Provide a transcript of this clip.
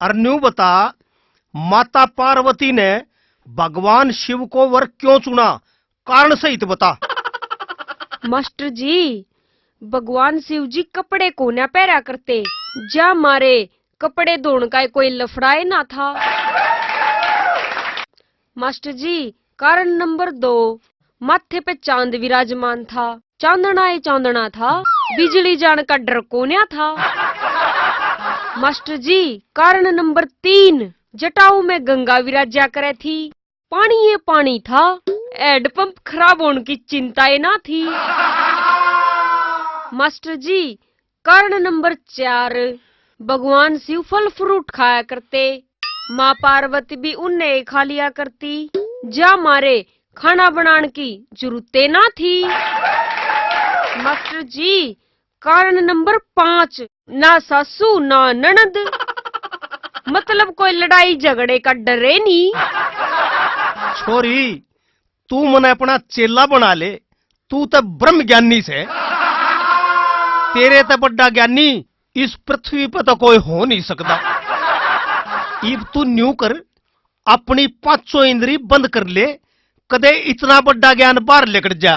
और न्यू बता, माता पार्वती ने भगवान शिव को वर क्यों चुना? कारण सहित बता। मास्टर जी, भगवान शिव जी कपड़े को न पहरा करते, जा मारे कपड़े धोने का कोई लफड़ाए ना था। मास्टर जी, कारण नंबर 2, माथे पे चांद विराजमान था, चांदना ही चांदना था, बिजली जान का डर कोन्या था। मास्टर जी, कारण नंबर 3, जटाऊ में गंगा विराजा करे थी, पानी ये पानी था, हैंडपंप खराब होने की चिंताएं ना थी। मास्टर जी, कारण नंबर 4, भगवान शिव फल फ्रूट खाया करते, माँ पार्वती भी उन्हें ही खा लिया करती, जा मारे खाना बनाने की जरूरतें ना थी। मास्टर जी, कारण नंबर 5, ना सासू ना ननद, मतलब कोई लड़ाई झगड़े का डरे नहीं। छोरी, तू मने अपना चेला बना ले, तू तो ब्रह्म ज्ञानी से। तेरे तो बड़ा ज्ञानी इस पृथ्वी पर तो कोई हो नहीं सकता। इब तू न्यू कर, अपनी 500 इंद्री बंद कर ले, कदे इतना बड़ा ज्ञान बाहर लेकर जा।